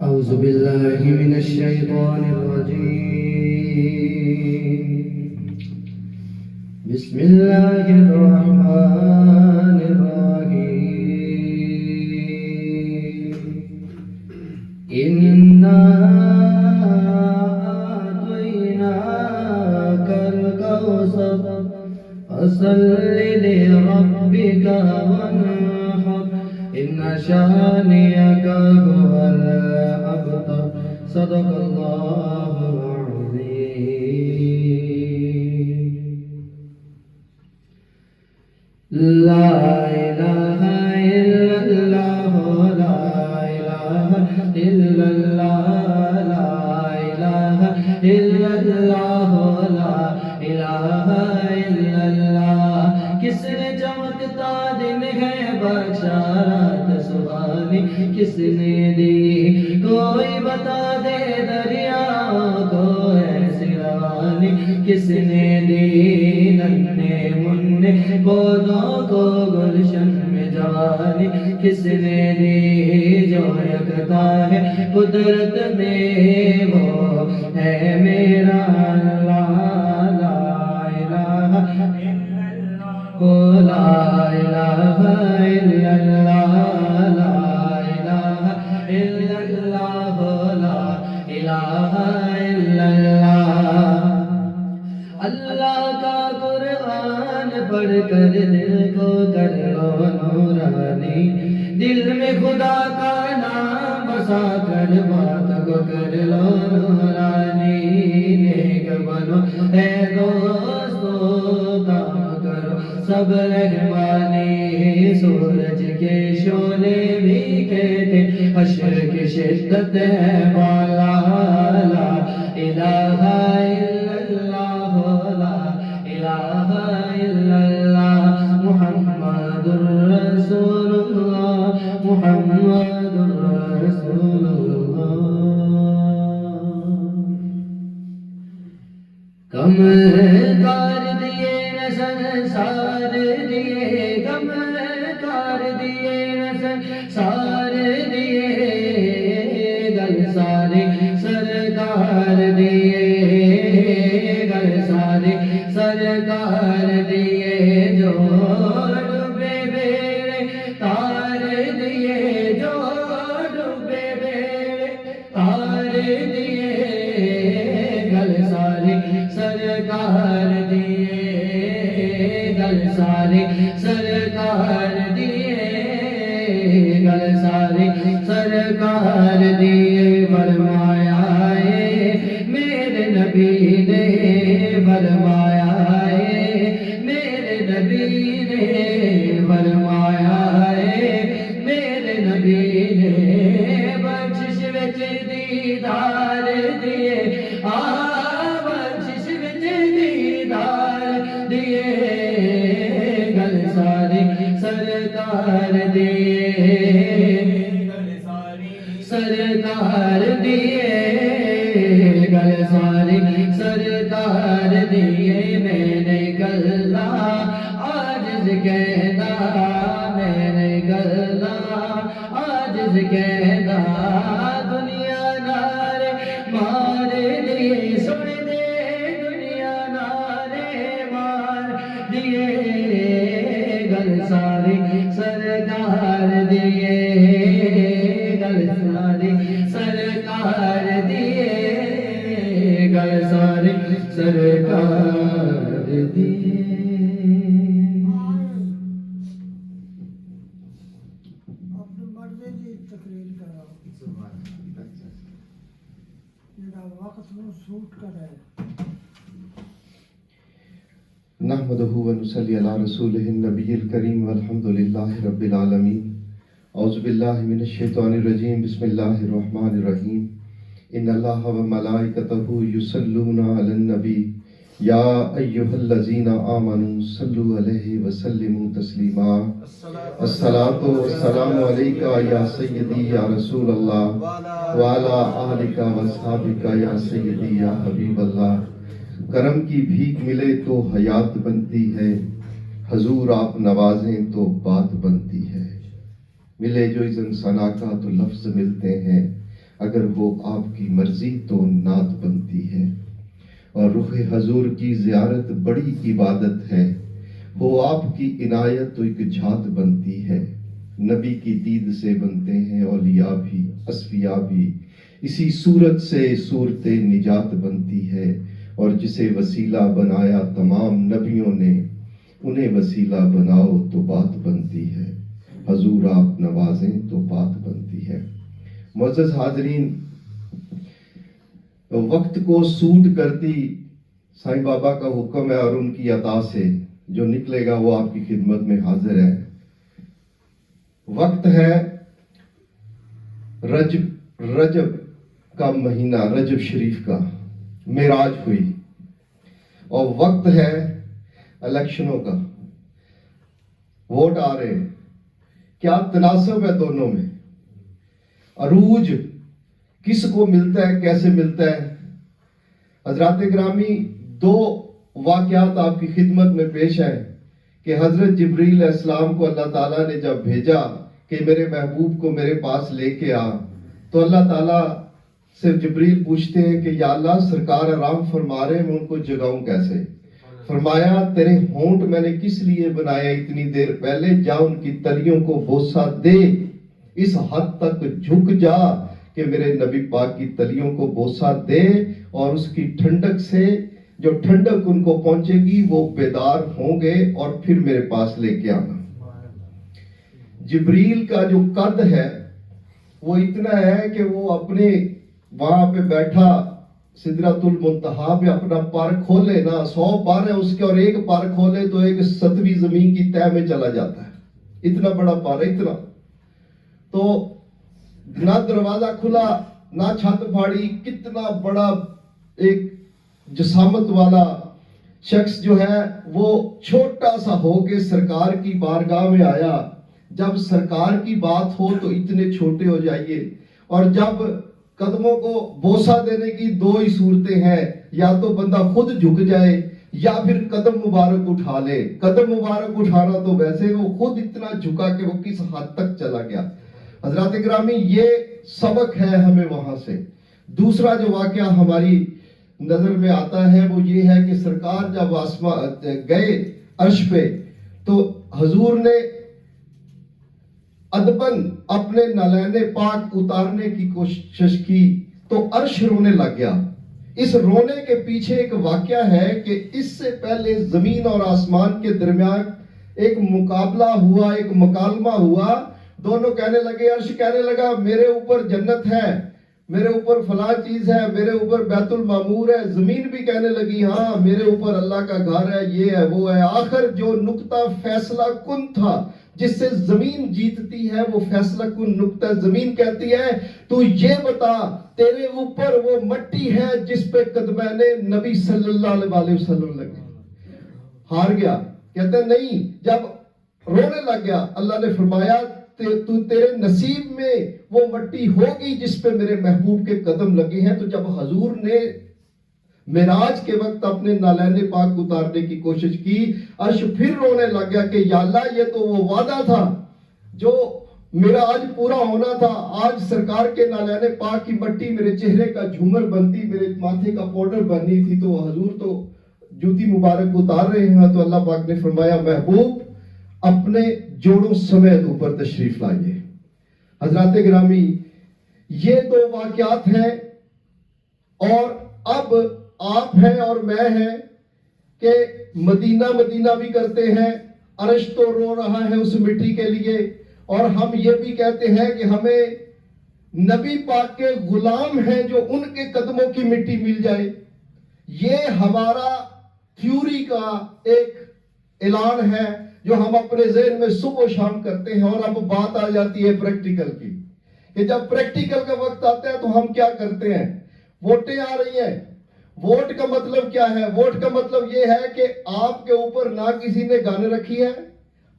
أعوذ بالله من الشيطان الرجيم بسم الله الرحمن الرحيم إنا أعطيناك الكوثر فصل لربك وانحر إن شانئك هو الأبتر صدق الله العظيم لا إله إلا الله لا إله إلا الله لا إله إلا الله لا إله إلا الله کس نے چمکتا دن ہے بشارت سبحانی کس نے دی کوئی بتا دے دریا کو ایسی روانی کس نے دی ننھے منھے پودوں کو گلشن میں جوانی کس نے دی جو یکتا ہے قدرت میں وہ ہے میرا اللہ لا الہ لا الہ الا اللہ لا الہ الا اللہ لا الہ الا اللہ اللہ کا قرآن پڑھ کر دل کو کر لو نورانی دل میں خدا کا نام بسا کر بات کو کر لو نورانی نیک بنو اے دوستو کام کرو سب رحمانی سورج کے شعلے بھی کہتے حشر کی شدت ہے بالا لا الہ الا اللہ لا الہ الا اللہ محمد رسول اللہ محمد رسول اللہ کم کار دیے نہ سنسار دیے کم کار دیے نہ سنسار دیے گل سارے سرکار دیے گل سارے سرکار دیے جو ڈوبے بیڑے تار دیے جو ڈوبے بیڑے تار دیے گل سارے سرکار دیے گل سارے سرکار دیے گل سارے سرکار دیے فرمایا ہے میرے نبی نے فرمایا ہے میرے نبی نے فرمایا ہے میرے نبی نے بخشش وچ دیدار دیے بخشش وچ دیدار دیے گل سارے سرکار دیے گل سارے سرکار دیے گل سارے سرکار دیے میں نے گلا عاجز کہنا میں نے گلا عاجز کہنا دنیا نارے مار دیے سن دے دنیا نارے مار دیے گل سارے سرکار دیے گل سارے سرکار دیے گل سارے سرکار دیے اپنے مرضی کی تقریر کرو جڑا وقت نو سوٹ کرے نحمده ونصلي على رسوله النبي الكريم والحمد لله رب العالمين اعوذ بالله من الشیطان الرجیم بسم اللہ الرحمن الرحیم ان اللہ وملائکته یصلون علی النبی یا ایہا الذین آمنوا صلوا علیہ وسلموا تسلیما الصلاۃ والسلام علیک یا سیدی یا رسول اللہ وعلی آلک واصحابک یا سیدی یا حبیب اللہ۔ کرم کی بھیک ملے تو حیات بنتی ہے، حضور آپ نوازیں تو بات بنتی ہے۔ ملے جو اذن ثنا کا تو لفظ ملتے ہیں، اگر وہ آپ کی مرضی تو نعت بنتی ہے۔ اور رخ حضور کی زیارت بڑی عبادت ہے، وہ آپ کی عنایت تو ایک جھات بنتی ہے۔ نبی کی دید سے بنتے ہیں اولیاء بھی اصفیاء بھی، اسی صورت سے صورت نجات بنتی ہے۔ اور جسے وسیلہ بنایا تمام نبیوں نے، انہیں وسیلہ بناؤ تو بات بنتی ہے۔ حضور آپ نوازیں تو بات بنتی ہے۔ معزز حاضرین، وقت کو سود کرتی سائیں بابا کا حکم ہے اور ان کی عطا سے جو نکلے گا وہ آپ کی خدمت میں حاضر ہے۔ وقت ہے رجب کا مہینہ، رجب شریف کا معراج ہوئی، اور وقت ہے الیکشنوں کا، ووٹ آ رہے ہیں۔ کیا تناسب ہے دونوں میں؟ عروج کس کو ملتا ہے، کیسے ملتا ہے؟ حضرات گرامی، دو واقعات آپ کی خدمت میں پیش ہیں کہ حضرت جبریل علیہ السلام کو اللہ تعالیٰ نے جب بھیجا کہ میرے محبوب کو میرے پاس لے کے آ، تو اللہ تعالیٰ سے جبریل پوچھتے ہیں کہ یا اللہ، سرکار آرام فرما رہے ہیں، میں ان کو جگاؤں کیسے؟ فرمایا تیرے ہونٹ میں نے کس لیے بنایا اتنی دیر پہلے، جا ان کی تلیوں کو بوسہ دے، اس حد تک جھک جا کہ میرے نبی پاک کی تلیوں کو بوسہ دے، اور اس کی ٹھنڈک سے جو ٹھنڈک ان کو پہنچے گی وہ بیدار ہوں گے، اور پھر میرے پاس لے کے آنا۔ جبریل کا جو قد ہے وہ اتنا ہے کہ وہ اپنے وہاں پہ بیٹھا سدرۃ المنتہا پہ اپنا پر کھولے نا، 100 پر ہے اس کے، اور ایک پر کھولے تو ایک 7ویں زمین کی تہ میں چلا جاتا ہے، اتنا بڑا پر ہے، اتنا۔ تو نہ دروازہ کھلا نہ چھت پھاڑی، کتنا بڑا ایک جسامت والا شخص جو ہے وہ چھوٹا سا ہو کے سرکار کی بارگاہ میں آیا۔ جب سرکار کی بات ہو تو اتنے چھوٹے ہو جائیے، اور جب قدموں کو بوسہ دینے کی دو ہی صورتیں ہیں، یا تو بندہ خود جھک جائے یا پھر قدم مبارک اٹھا لے۔ قدم مبارک اٹھانا تو ویسے وہ خود اتنا جھکا کہ وہ کس حد تک چلا گیا۔ حضرات گرامی، یہ سبق ہے ہمیں وہاں سے۔ دوسرا جو واقعہ ہماری نظر میں آتا ہے وہ یہ ہے کہ سرکار جب آسمان گئے عرش پہ تو حضور نے ادباً اپنے نالین پاک اتارنے کی کوشش کی تو عرش رونے لگ گیا۔ اس رونے کے پیچھے ایک واقعہ ہے کہ اس سے پہلے زمین اور آسمان کے درمیان ایک مقابلہ ہوا، ایک مکالمہ ہوا۔ دونوں کہنے لگے، عرش کہنے لگا میرے اوپر جنت ہے، میرے اوپر فلاں چیز ہے، میرے اوپر بیت المعمور ہے۔ زمین بھی کہنے لگی ہاں میرے اوپر اللہ کا گھر ہے، یہ ہے وہ ہے۔ آخر جو نقطہ فیصلہ کن تھا جس سے زمین جیتتی ہے وہ فیصلہ کن نقطہ، زمین کہتی ہے تو یہ بتا تیرے اوپر وہ مٹی ہے جس پہ قدمین نبی صلی اللہ علیہ وسلم لگے۔ ہار گیا، کہتے ہیں نہیں۔ جب رونے لگ گیا اللہ نے فرمایا تو تیرے نصیب میں وہ مٹی ہوگی جس پہ میرے محبوب کے قدم لگے ہیں۔ تو جب حضور نے معراج کے وقت اپنے نالین پاک اتارنے کی کوشش کی، عرش پھر رونے لگ گیا کہ یا اللہ یہ تو وہ وعدہ تھا جو میرا آج پورا ہونا تھا۔ آج سرکار کے نالین پاک کی مٹی میرے چہرے کا جھومر بنتی، میرے ماتھے کا پاؤڈر بننی تھی، تو حضور تو جوتی مبارک اتار رہے ہیں۔ تو اللہ پاک نے فرمایا محبوب اپنے جوڑوں سمیت اوپر تشریف لائیے۔ حضرات گرامی، یہ دو واقعات ہیں، اور اب آپ ہیں اور میں ہیں کہ مدینہ مدینہ بھی کرتے ہیں، عرش تو رو رہا ہے اس مٹی کے لیے، اور ہم یہ بھی کہتے ہیں کہ ہمیں نبی پاک کے غلام ہیں جو ان کے قدموں کی مٹی مل جائے۔ یہ ہمارا تھیوری کا ایک اعلان ہے جو ہم اپنے ذہن میں صبح و شام کرتے ہیں. اور اب بات آ جاتی ہے پریکٹیکل کی کہ جب پریکٹیکل کا وقت آتا ہے تو ہم کیا کرتے ہیں. ووٹیں آ رہی ہیں. ووٹ کا مطلب کیا ہے؟ ووٹ کا مطلب یہ ہے کہ آپ کے اوپر نہ کسی نے گن رکھی ہے,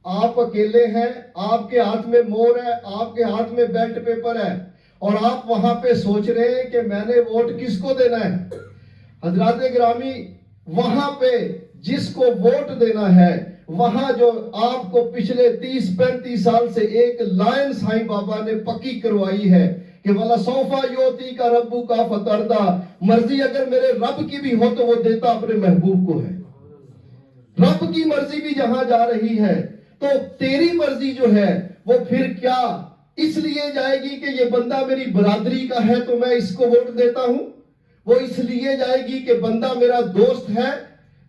آپ اکیلے ہیں, آپ کے ہاتھ میں مور ہے, آپ کے ہاتھ میں بیلٹ پیپر ہے, اور آپ وہاں پہ سوچ رہے ہیں کہ میں نے ووٹ کس کو دینا ہے. حضرات گرامی, وہاں پہ جس کو ووٹ دینا ہے, وہاں جو آپ کو پچھلے 30-35 سال سے ایک لائن سائیں بابا نے پکی کروائی ہے کہ وَلَسَوْفَ يُعْطِيكَ رَبُّكَ فَتَرْضَىٰ, مرضی اگر میرے رب کی بھی ہو تو وہ دیتا اپنے محبوب کو ہے. رب کی مرضی بھی جہاں جا رہی ہے تو تیری مرضی جو ہے وہ پھر کیا اس لیے جائے گی کہ یہ بندہ میری برادری کا ہے تو میں اس کو ووٹ دیتا ہوں. وہ اس لیے جائے گی کہ بندہ میرا دوست ہے,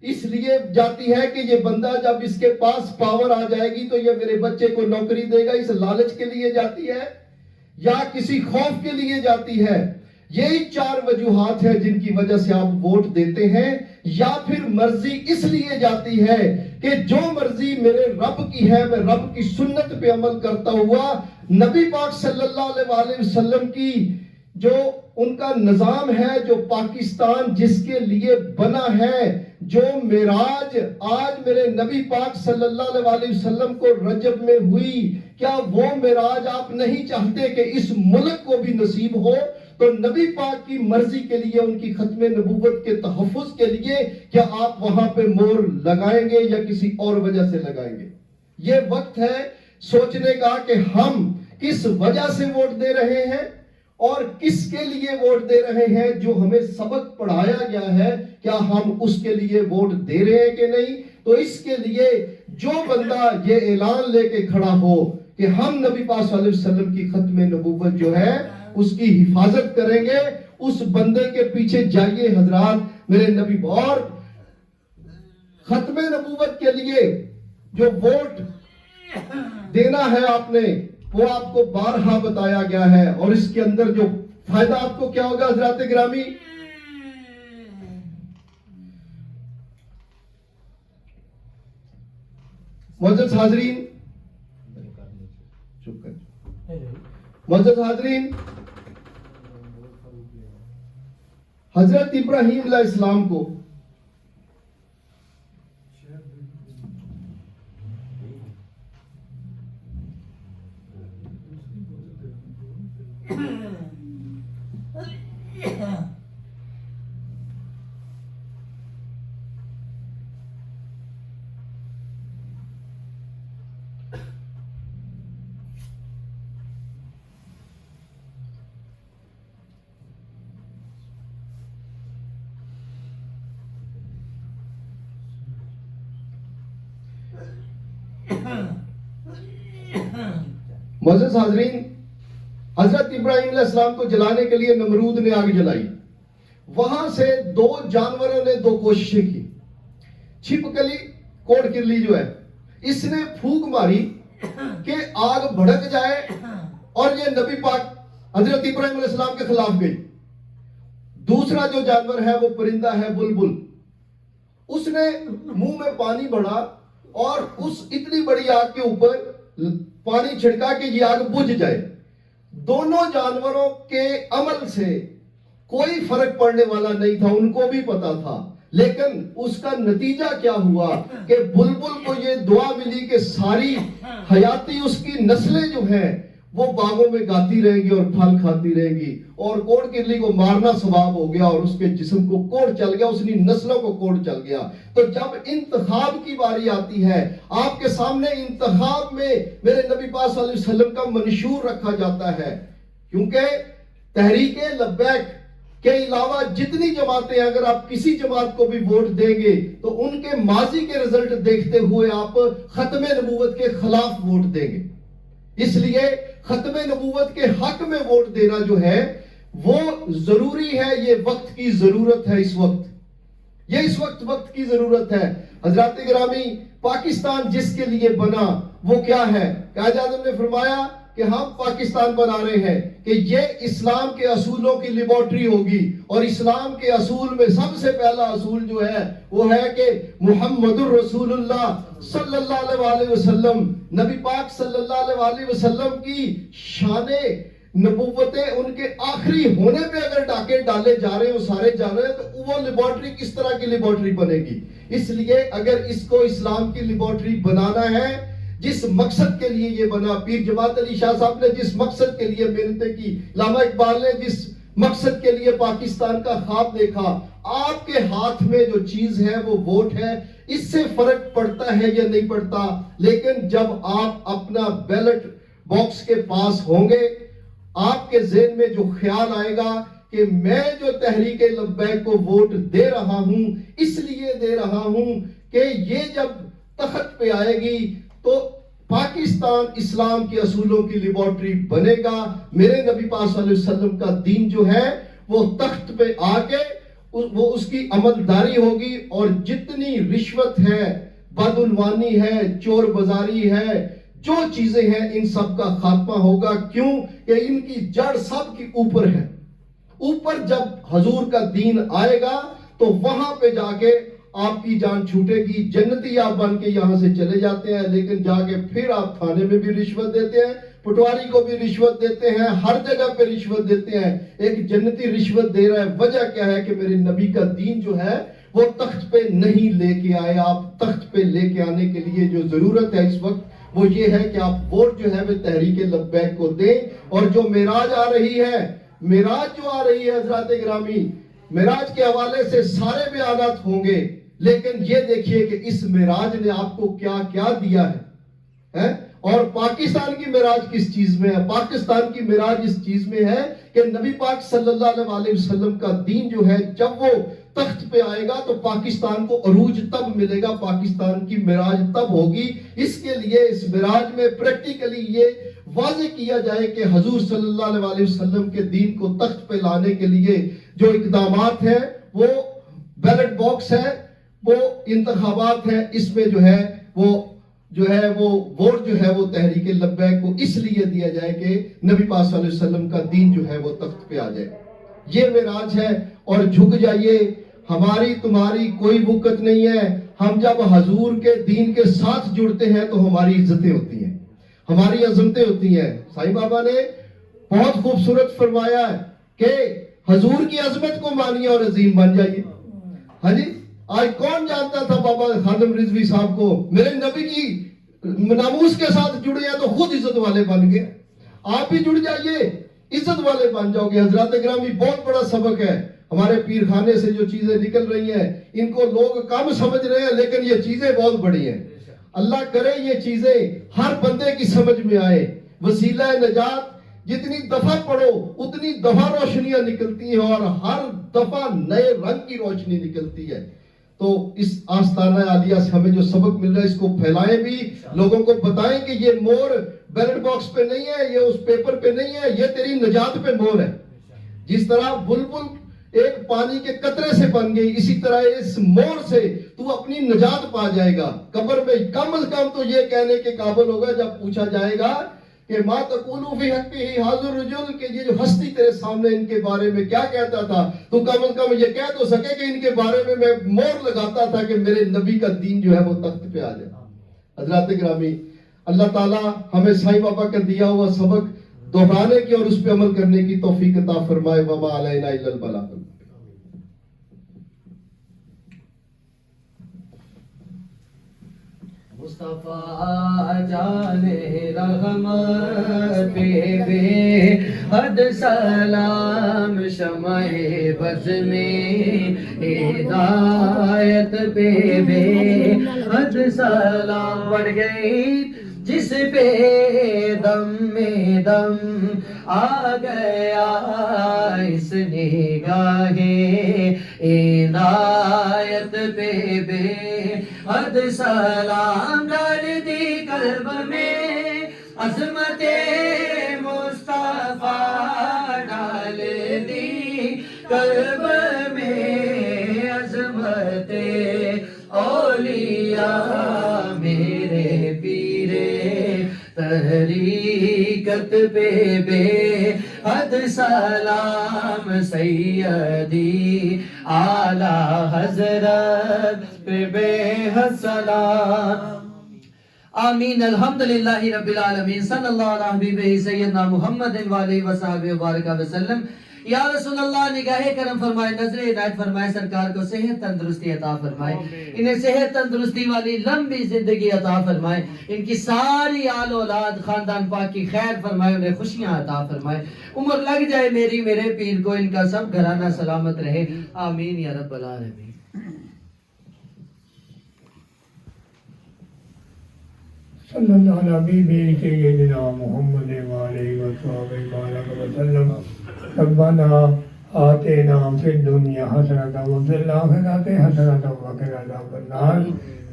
اس لیے جاتی ہے کہ یہ بندہ جب اس کے پاس پاور آ جائے گی تو یہ میرے بچے کو نوکری دے گا, اس لالچ کے لیے جاتی ہے, یا کسی خوف کے لیے جاتی ہے. یہی 4 وجوہات ہیں جن کی وجہ سے آپ ووٹ دیتے ہیں. یا پھر مرضی اس لیے جاتی ہے کہ جو مرضی میرے رب کی ہے میں رب کی سنت پہ عمل کرتا ہوا نبی پاک صلی اللہ علیہ وسلم کی جو ان کا نظام ہے, جو پاکستان جس کے لیے بنا ہے, جو معراج آج میرے نبی پاک صلی اللہ علیہ وسلم کو رجب میں ہوئی, کیا وہ معراج آپ نہیں چاہتے کہ اس ملک کو بھی نصیب ہو؟ تو نبی پاک کی مرضی کے لیے, ان کی ختم نبوت کے تحفظ کے لیے کیا آپ وہاں پہ مور لگائیں گے یا کسی اور وجہ سے لگائیں گے؟ یہ وقت ہے سوچنے کا کہ ہم کس وجہ سے ووٹ دے رہے ہیں اور کس کے لیے ووٹ دے رہے ہیں. جو ہمیں سبق پڑھایا گیا ہے کیا ہم اس کے لیے ووٹ دے رہے ہیں کہ نہیں؟ تو اس کے لیے جو بندہ یہ اعلان لے کے کھڑا ہو کہ ہم نبی پاک صلی اللہ علیہ وسلم کی ختم نبوت جو ہے اس کی حفاظت کریں گے, اس بندے کے پیچھے جائیے حضرات میرے نبی. اور ختم نبوت کے لیے جو ووٹ دینا ہے آپ نے وہ آپ کو بارہا بتایا گیا ہے, اور اس کے اندر جو فائدہ آپ کو کیا ہوگا حضرات گرامی؟ معزز حاضرین, معزز حاضرین, حضرت ابراہیم علیہ السلام کو معزز حاضرین, حضرت ابراہیم علیہ السلام کو جلانے کے لیے نمرود نے آگ جلائی. وہاں سے 2 جانوروں نے 2 کوششیں کی. چھپکلی کوڑ کرلی جو ہے اس نے پھونک ماری کہ آگ بھڑک جائے اور یہ نبی پاک حضرت ابراہیم علیہ السلام کے خلاف گئی. دوسرا جو جانور ہے وہ پرندہ ہے بلبل, اس نے منہ میں پانی بھرا اور اس اتنی بڑی آگ کے اوپر پانی چھڑکا کہ یہ آگ بجھ جائے. دونوں جانوروں کے عمل سے کوئی فرق پڑنے والا نہیں تھا, ان کو بھی پتا تھا, لیکن اس کا نتیجہ کیا ہوا کہ بلبل کو یہ دعا ملی کہ ساری حیاتی اس کی نسلیں جو ہیں وہ باغوں میں گاتی رہیں گی اور پھل کھاتی رہیں گی, اور کوڑ کرلی کو مارنا ثواب ہو گیا اور اس کے جسم کو کوڑ چل گیا, اس کی نسلوں کو کوڑ چل گیا. تو جب انتخاب کی باری آتی ہے آپ کے سامنے انتخاب میں میرے نبی پاک صلی اللہ علیہ وسلم کا منشور رکھا جاتا ہے, کیونکہ تحریک لبیک کے علاوہ جتنی جماعتیں ہیں اگر آپ کسی جماعت کو بھی ووٹ دیں گے تو ان کے ماضی کے رزلٹ دیکھتے ہوئے آپ ختم نبوت کے خلاف ووٹ دیں گے. اس لیے ختم نبوت کے حق میں ووٹ دینا جو ہے وہ ضروری ہے. یہ وقت کی ضرورت ہے, اس وقت یہ اس وقت کی ضرورت ہے. حضرات گرامی, پاکستان جس کے لیے بنا وہ کیا ہے؟ قائد اعظم نے فرمایا کہ ہم پاکستان بنا رہے ہیں کہ یہ اسلام کے اصولوں کی لیبارٹری ہوگی، اور اسلام کے اصول میں سب سے پہلا اصول جو ہے وہ ہے کہ محمد الرسول اللہ صلی اللہ علیہ وسلم، نبی پاک صلی اللہ علیہ وسلم کی شان نبوتیں ان کے آخری ہونے پہ اگر ڈاکے ڈالے جا رہے ہیں، وہ سارے جا رہے ہیں، تو وہ لیبارٹری کس طرح کی لیبارٹری بنے گی؟ اس لیے اگر اس کو اسلام کی لیبارٹری بنانا ہے، جس مقصد کے لیے یہ بنا، پیر جماعت علی شاہ صاحب نے جس مقصد کے لیے محنتیں کی، علامہ اقبال نے جس مقصد کے لیے پاکستان کا خواب دیکھا، آپ کے ہاتھ میں جو چیز ہے وہ ووٹ ہے، اس سے فرق پڑتا ہے یا نہیں پڑتا، لیکن جب آپ اپنا بیلٹ باکس کے پاس ہوں گے، آپ کے ذہن میں جو خیال آئے گا کہ میں جو تحریک لبیک کو ووٹ دے رہا ہوں، اس لیے دے رہا ہوں کہ یہ جب تخت پہ آئے گی تو پاکستان اسلام کے اصولوں کی لیبارٹری بنے گا، میرے نبی پاک صلی اللہ علیہ وسلم کا دین جو ہے وہ تخت پہ آ کے وہ اس کی عملداری ہوگی، اور جتنی رشوت ہے، بدعنوانی ہے، چور بازاری ہے، جو چیزیں ہیں، ان سب کا خاتمہ ہوگا۔ کیوں کہ ان کی جڑ سب کی اوپر ہے۔ اوپر جب حضور کا دین آئے گا تو وہاں پہ جا کے آپ کی جان چھوٹے گی، جنتی آپ بن کے یہاں سے چلے جاتے ہیں، لیکن جا کے پھر آپ تھانے میں بھی رشوت دیتے ہیں، پٹواری کو بھی رشوت دیتے ہیں، ہر جگہ پہ رشوت دیتے ہیں۔ ایک جنتی رشوت دے رہا ہے، وجہ کیا ہے کہ میرے نبی کا دین جو ہے وہ تخت پہ نہیں لے کے آئے۔ آپ تخت پہ لے کے آنے کے لیے جو ضرورت ہے اس وقت وہ یہ ہے کہ آپ ووٹ جو ہے وہ تحریک لبیک کو دیں، اور جو معراج آ رہی ہے، معراج جو آ رہی ہے حضرات گرامی، معراج کے حوالے سے سارے بیانات ہوں گے، لیکن یہ دیکھیے کہ اس معراج نے آپ کو کیا کیا دیا ہے، اور پاکستان کی معراج کس چیز میں ہے؟ پاکستان کی معراج اس چیز میں ہے کہ نبی پاک صلی اللہ علیہ وسلم کا دین جو ہے جب وہ تخت پہ آئے گا تو پاکستان کو عروج تب ملے گا، پاکستان کی معراج تب ہوگی۔ اس کے لیے اس معراج میں پریکٹیکلی یہ واضح کیا جائے کہ حضور صلی اللہ علیہ وسلم کے دین کو تخت پہ لانے کے لیے جو اقدامات ہیں، وہ بیلٹ باکس ہے، وہ انتخابات ہیں، اس میں جو ہے وہ ووٹ جو ہے وہ تحریک لبیک کو اس لیے دیا جائے کہ نبی پاک صلی اللہ علیہ وسلم کا دین جو ہے وہ تخت پہ آ جائے۔ یہ معراج ہے، اور جھک جائیے، ہماری تمہاری کوئی وقت نہیں ہے۔ ہم جب حضور کے دین کے ساتھ جڑتے ہیں تو ہماری عزتیں ہوتی ہیں، ہماری عظمتیں ہوتی ہیں۔ سائیں بابا نے بہت خوبصورت فرمایا ہے کہ حضور کی عظمت کو مانیے اور عظیم بن جائیے۔ ہاں جی، آج کون جانتا تھا بابا خادم رضوی صاحب کو؟ میرے نبی کی ناموس کے ساتھ جڑے ہیں تو خود عزت والے بن گئے۔ آپ بھی جڑ جائیے، عزت والے بن جاؤ گے۔ حضرات گرامی، بہت بڑا سبق ہے ہمارے پیر خانے سے جو چیزیں نکل رہی ہیں، ان کو لوگ کم سمجھ رہے ہیں، لیکن یہ چیزیں بہت بڑی ہیں۔ اللہ کرے یہ چیزیں ہر بندے کی سمجھ میں آئے۔ وسیلہ نجات جتنی دفعہ پڑھو اتنی دفعہ روشنیاں نکلتی ہیں، اور ہر دفعہ نئے رنگ کی روشنی نکلتی ہے۔ تو اس آستانہ عالیہ سے ہمیں جو سبق مل رہا ہے اس کو پھیلائیں بھی، لوگوں کو بتائیں کہ یہ مور بیلٹ باکس پہ نہیں ہے، یہ اس پیپر پہ نہیں ہے، یہ تیری نجات پہ مور ہے۔ جس طرح بلبل ایک پانی کے قطرے سے بن گئی، اسی طرح اس مور سے تو اپنی نجات پا جائے گا۔ قبر میں کم از کم تو یہ کہنے کے قابل ہوگا جب پوچھا جائے گا کہ ما تقولو فی حقہ ھذا الرجل، کہ یہ جو ہستی تیرے سامنے ان کے بارے میں کیا کہتا تھا، تو کم از کم یہ کہہ تو سکے کہ ان کے بارے میں مور لگاتا تھا کہ میرے نبی کا دین جو ہے وہ تخت پہ آ جائے۔ حضرات گرامی، اللہ تعالیٰ ہمیں سائیں بابا کا دیا ہوا سبق دہرانے کی اور اس پہ عمل کرنے کی توفیق عطا فرمائے۔ وما علینا الا البلاغ۔ مصطفیٰ جان رحمت پہ بے حد سلام، شمع بز میں ہدایت پہ بے حد سلام، بڑھ گئی جس پہ دم میں دم آ گیا، اس نگاہ عنایت پہ بے حد سلام، ڈال دی قلب میں عظمت مصطفیٰ، ڈال دی قلب میں عظمت اولیاء، میرے پیر تحریک حقیقت پہ بے حد سلام سیدی اعلی حضرت پہ بے حد سلام آمین الحمدللہ رب العالمین صلی اللہ علیہ حبیبہ سیدنا محمد وآلہ وصحبہ وبارک وسلم یا رسول اللہ نگاہ کرم فرمائے نظر ہدایت فرمائے سرکار کو صحت تندرستی عطا فرمائے انہیں صحت تندرستی والی لمبی زندگی عطا فرمائے ان کی ساری آل اولاد خاندان پاک کی خیر فرمائے انہیں خوشیاں عطا فرمائے عمر لگ جائے میری میرے پیر کو ان کا سب گھرانہ سلامت رہے آمین یا رب العالمین صلی اللہ علیہ حبیبہ سیدنا محمد وآلہ وصحبہ وبارک وسلم ربنا آتنا فی الدنیا حسنۃ وفی الآخرۃ حسنۃ وقنا عذاب النار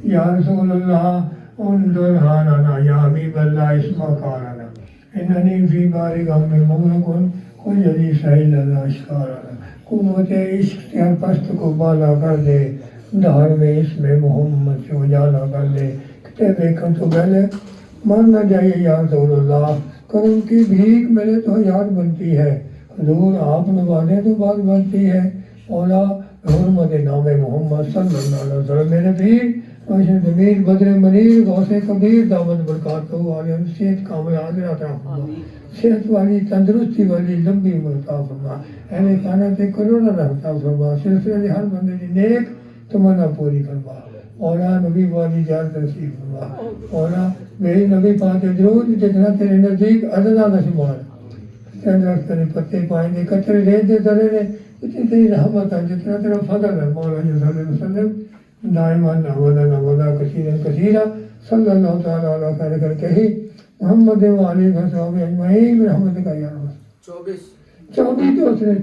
یا رسول اللہ انظر حالنا یا حبیب اللہ اسمع قولنا اننی فی بار غم مغرق وجدی سہیل اللہ اشکارنا قوت عشق سے ہر پست کو بالا کر دے دہر میں اسم محمد سے اجالا کر دے دیکھن تو پہلے مر نہ جائیے یا رسول اللہ کرم کی بھیک ملے تو یاد بنتی ہے حضور آپ نوازیں تو بات بنتی ہے مولا حرمت نام محمد صلی اللہ علیہ وسلم میرے پیر روشن ضمیر بدر منیر غوث کبیر دامن برکاتہ والے صحت کامل حاضر عطا فرما صحت والی تندرستی والی لمبی عمر عطا فرما اہل خانہ سے کروڑا رحمت عطا فرما سلسلے ہر بندے کی نیک تمنا پوری فرما مولا نبی والی جان نصیب فرما مولا میری نبی پاک درود جتنا تیرے نزدیک عددہ نہ شمار درخت نے پتے پائیں گے قطرے ریت دے درے نے اتنی تیری رحمت ہے جتنا تیرا فضل ہے مولا صلی اللہ علیہ وسلم دائمان نودا کثیرا صلی اللہ تعالیٰ علیہ خیر کر کے ہی محمد وآلہ وصحبہ اجمعین رحمت کا یا رب 24 تو اس نے